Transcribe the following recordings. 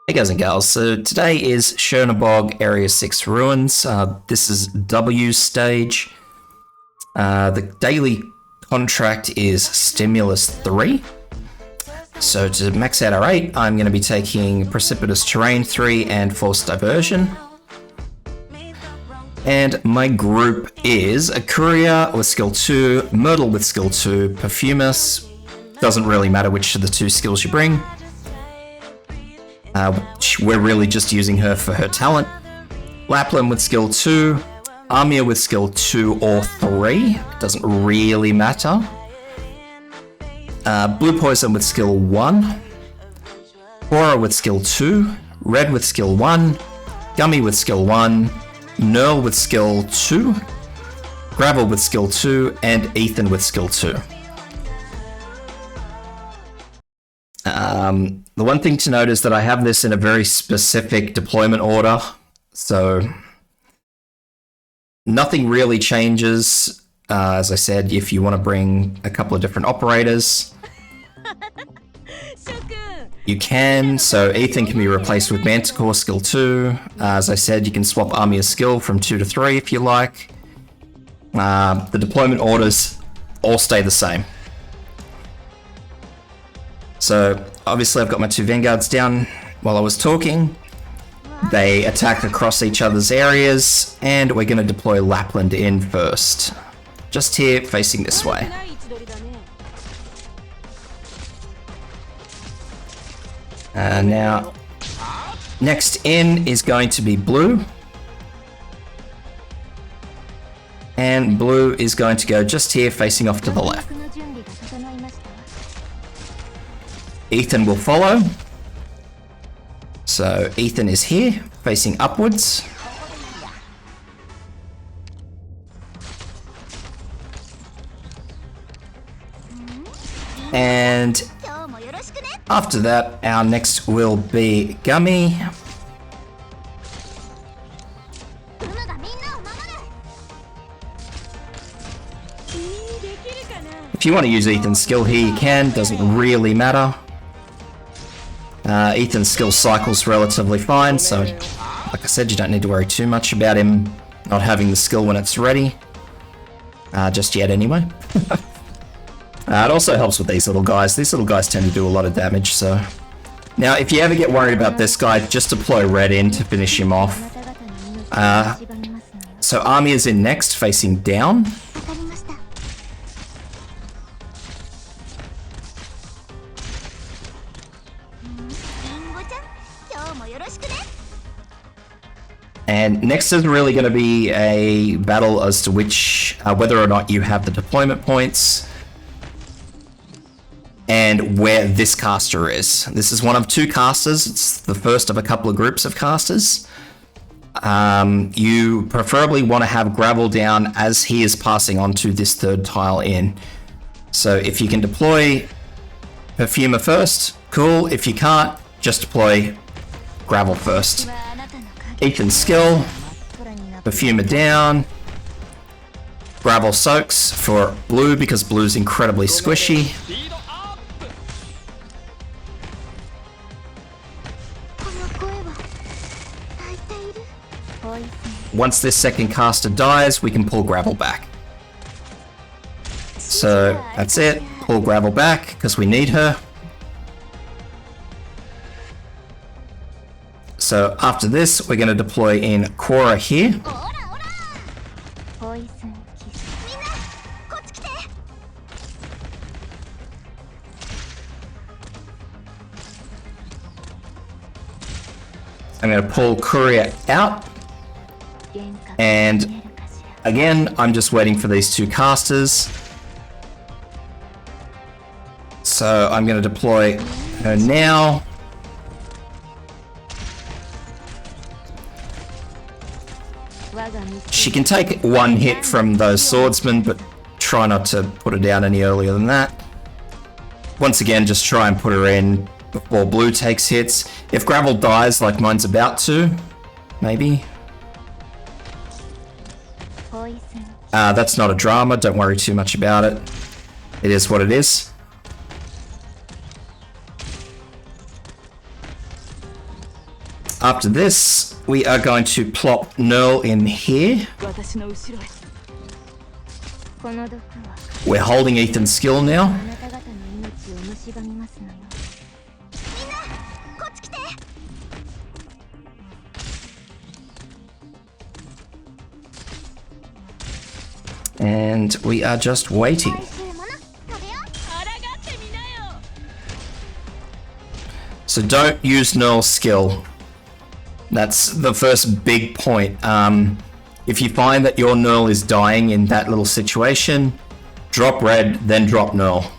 Hey guys and gals, so today is Chernobog Area 6 Ruins. This is W stage. The daily contract is Stimulus 3. So to max out our 8, I'm going to be taking Precipitous Terrain 3 and Forced Diversion. And my group is a Courier with skill 2, Myrtle with skill 2, Perfumus. Doesn't really matter which of the two skills you bring. We're really just using her for her talent. Lapland with skill 2, Armia with skill 2 or 3, doesn't really matter. Blue Poison with skill 1, Aura with skill 2, Red with skill 1, Gummy with skill 1, Nerl with skill 2, Gravel with skill 2, and Ethan with skill 2. The one thing to note is that I have this in a very specific deployment order, so nothing really changes. As I said, if you want to bring a couple of different operators, you can. So Ethan can be replaced with Manticore skill 2. As I said, you can swap Armia's skill from 2 to 3 if you like. The deployment orders all stay the same. So obviously I've got my two Vanguards down while I was talking. They attack across each other's areas, and we're going to deploy Lapland in first. Just here, facing this way. Now, next in is going to be Blue. And Blue is going to go just here, facing off to the left. Ethan will follow. So Ethan is here, facing upwards. And after that, our next will be Gummy. If you want to use Ethan's skill here, you can, doesn't really matter. Ethan's skill cycle's relatively fine, so like I said, you don't need to worry too much about him not having the skill when it's ready. Just yet anyway. It also helps with these little guys. These little guys tend to do a lot of damage, so... Now, if you ever get worried about this guy, just deploy Red in to finish him off. So Armia's in next, facing down. And next is really going to be a battle as to which, whether or not you have the deployment points and where this caster is. This is one of two casters. It's the first of a couple of groups of casters. You preferably want to have Gravel down as he is passing on to this third tile in. So if you can deploy Perfumer first, cool. If you can't, just deploy Gravel first. Ethan's skill, Perfumer down, Gravel soaks for Blue because Blue's incredibly squishy. Once this second caster dies, we can pull Gravel back. So that's it, pull Gravel back because we need her. So after this, we're going to deploy in Cora here. I'm going to pull Courier out. And again, I'm just waiting for these two casters. So I'm going to deploy her now. She can take one hit from those swordsmen, but try not to put her down any earlier than that. Once again, just try and put her in before Blue takes hits. If Gravel dies like mine's about to, maybe. That's not a drama, don't worry too much about it. It is what it is. After this, we are going to plop Nerl in here. We're holding Ethan's skill now. And we are just waiting. So don't use Nerl's skill. That's the first big point. If you find that your Nerl is dying in that little situation, drop red, then drop Nerl.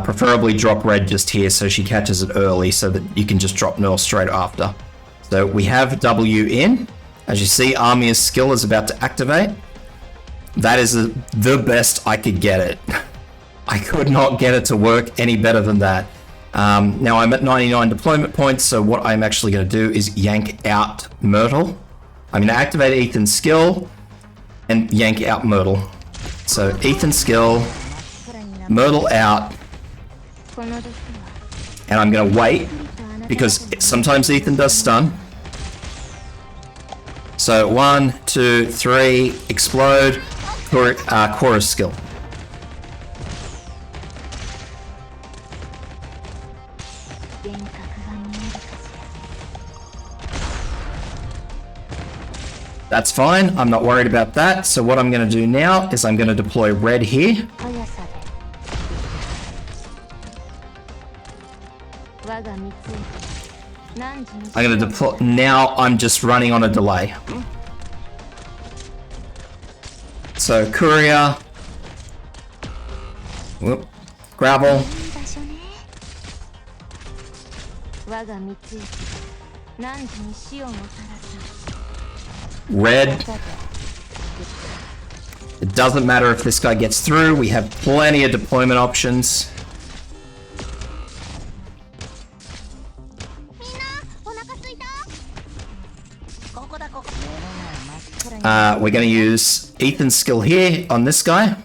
Preferably drop red just here so she catches it early so that you can just drop Nerl straight after. So we have W in. As you see, Armia's skill is about to activate. That is the best I could get it. I could not get it to work any better than that. Now I'm at 99 deployment points, so what I'm actually going to do is yank out Myrtle. I'm going to activate Ethan's skill and yank out Myrtle. So Ethan's skill, Myrtle out, and I'm going to wait because sometimes Ethan does stun. So 1, 2, 3, explode, Cora's skill. That's fine, I'm not worried about that. So what I'm going to do now is I'm going to deploy red here. I'm going to deploy, now I'm just running on a delay. So Courier, whoop, Gravel, red. It doesn't matter if this guy gets through, we have plenty of deployment options. We're going to use Ethan's skill here on this guy.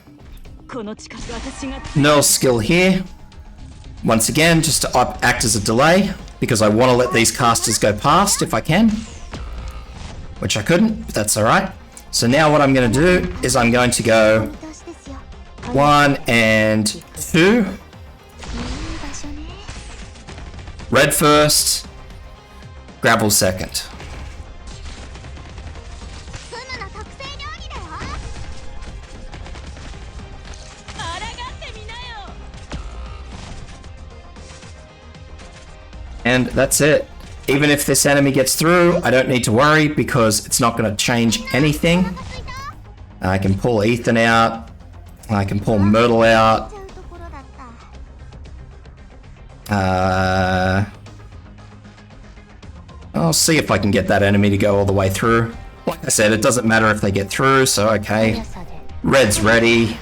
Nerl's skill here. Once again, just to act as a delay, because I want to let these casters go past if I can. Which I couldn't, but that's alright. So now what I'm going to do is I'm going to go 1 and 2. Red first, Gravel second. And that's it. Even if this enemy gets through, I don't need to worry because it's not going to change anything. I can pull Ethan out. I can pull Myrtle out. I'll see if I can get that enemy to go all the way through. Like I said, it doesn't matter if they get through, so okay. Red's ready.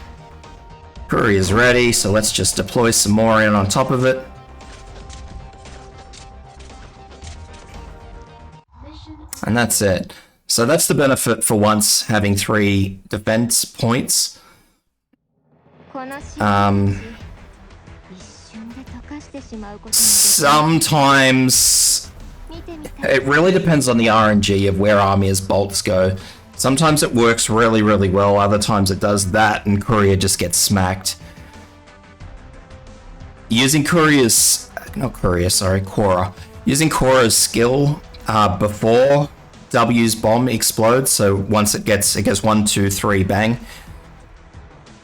Courier's ready, so let's just deploy some more in on top of it. And that's it. So that's the benefit for once having 3 defense points. Sometimes it really depends on the RNG of where Armia's bolts go. Sometimes it works really, really well. Other times it does that and Courier just gets smacked. Using Cora. Using Cora's skill before W's bomb explodes, so once it goes 1, 2, 3, bang.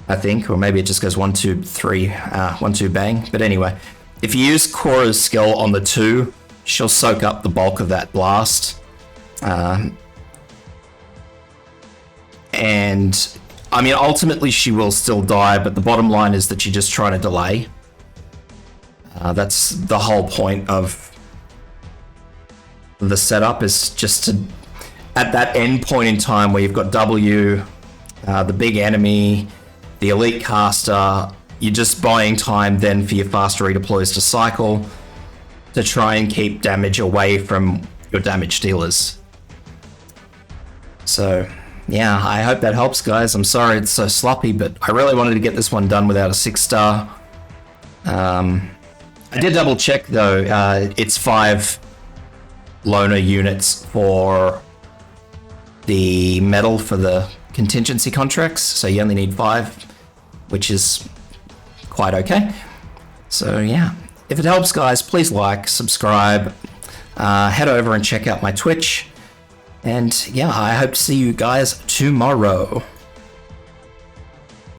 I think, or maybe it just goes 1, 2, 3, 1, 2, bang. But anyway, if you use Cora's skill on the 2, she'll soak up the bulk of that blast. And I mean, ultimately she will still die, but the bottom line is that you just try to delay. That's the whole point of the setup, is just to, at that end point in time where you've got W, the big enemy, the elite caster, you're just buying time then for your faster redeploys to cycle to try and keep damage away from your damage dealers. So yeah, I hope that helps, guys. I'm sorry it's so sloppy, but I really wanted to get this one done without a 6-star. I did double check though, it's 5 loner units for the metal for the contingency contracts, so you only need 5, which is quite okay. So yeah, if it helps, guys, please like, subscribe, head over and check out my Twitch, and yeah, I hope to see you guys tomorrow.